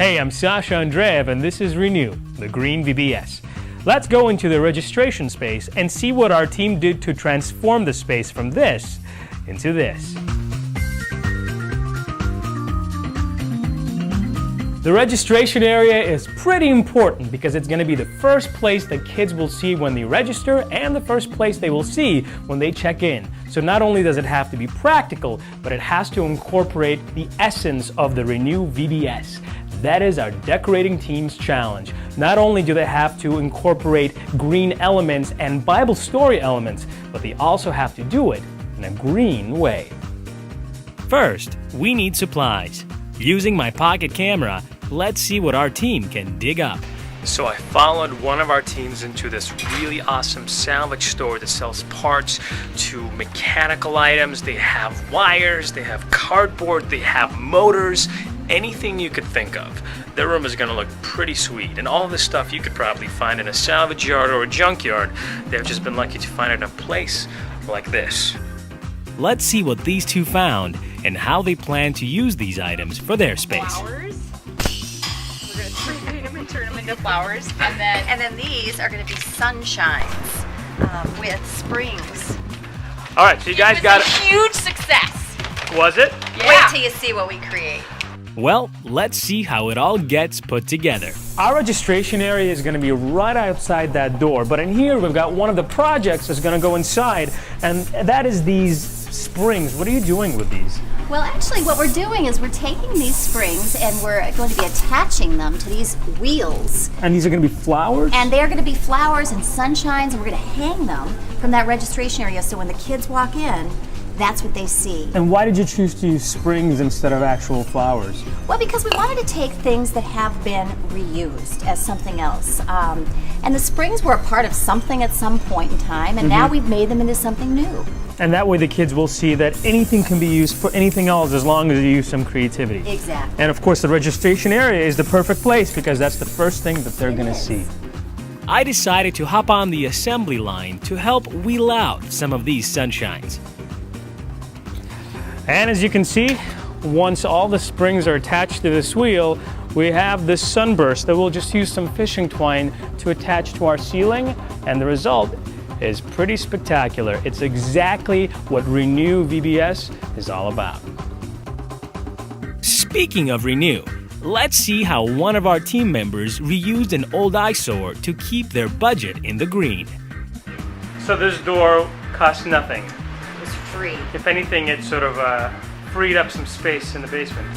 Hey, I'm Sasha Andreev, and this is ReNew, the Green VBS. Let's go into the registration space and see what our team did to transform the space from this into this. The registration area is pretty important because it's going to be the first place that kids will see when they register and the first place they will see when they check in. So not only does it have to be practical, but it has to incorporate the essence of the ReNew VBS. That is our decorating team's challenge. Not only do they have to incorporate green elements and Bible story elements, but they also have to do it in a green way. First, we need supplies. Using my pocket camera, let's see what our team can dig up. So I followed one of our teams into this really awesome salvage store that sells parts to mechanical items. They have wires, they have cardboard, they have motors, anything you could think of. Their room is going to look pretty sweet, and all this stuff you could probably find in a salvage yard or a junkyard. They've just been lucky to find it in a place like this. Let's see what these two found and how they plan to use these items for their space. Flowers. We're going to treat them and turn them into flowers. And then these are going to be sunshines with springs. All right, so you guys got it. Huge success. Was it? Yeah. Wait till you see what we create. Well, let's see how it all gets put together. Our registration area is going to be right outside that door, but in here we've got one of the projects that's going to go inside, and that is these springs. What are you doing with these? Well, actually what we're doing is we're taking these springs and we're going to be attaching them to these wheels. And these are going to be flowers? And they're going to be flowers and sunshines, and we're going to hang them from that registration area so when the kids walk in, that's what they see. And why did you choose to use springs instead of actual flowers? Well, because we wanted to take things that have been reused as something else. And the springs were a part of something at some point in time, and now we've made them into something new. And that way the kids will see that anything can be used for anything else as long as you use some creativity. Exactly. And of course the registration area is the perfect place because that's the first thing that they're going to see. I decided to hop on the assembly line to help wheel out some of these sunshines. And as you can see, once all the springs are attached to this wheel, we have this sunburst that we'll just use some fishing twine to attach to our ceiling, and the result is pretty spectacular. It's exactly what ReNew VBS is all about. Speaking of ReNew, let's see how one of our team members reused an old eyesore to keep their budget in the green. So this door costs nothing. It's free. If anything, it sort of freed up some space in the basement.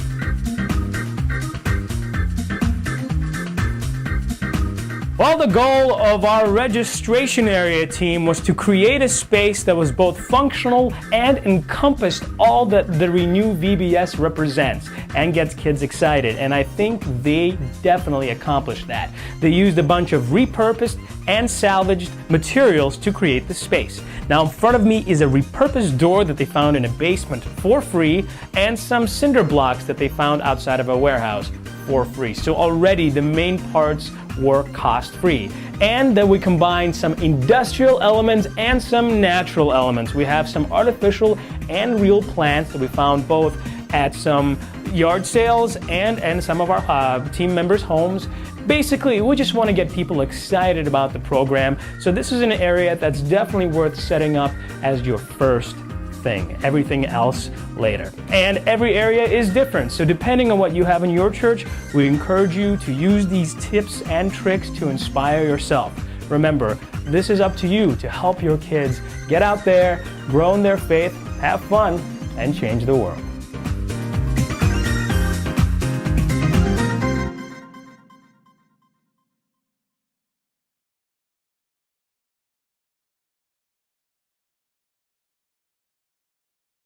Well, the goal of our registration area team was to create a space that was both functional and encompassed all that the ReNew VBS represents and gets kids excited. And I think they definitely accomplished that. They used a bunch of repurposed and salvaged materials to create the space. Now in front of me is a repurposed door that they found in a basement for free and some cinder blocks that they found outside of a warehouse for free. So already the main parts were cost-free. And then we combined some industrial elements and some natural elements. We have some artificial and real plants that we found both at some yard sales and some of our team members' homes. Basically, we just want to get people excited about the program. So this is an area that's definitely worth setting up as your first thing. Everything else later. And every area is different. So depending on what you have in your church, we encourage you to use these tips and tricks to inspire yourself. Remember, this is up to you to help your kids get out there, grow in their faith, have fun, and change the world.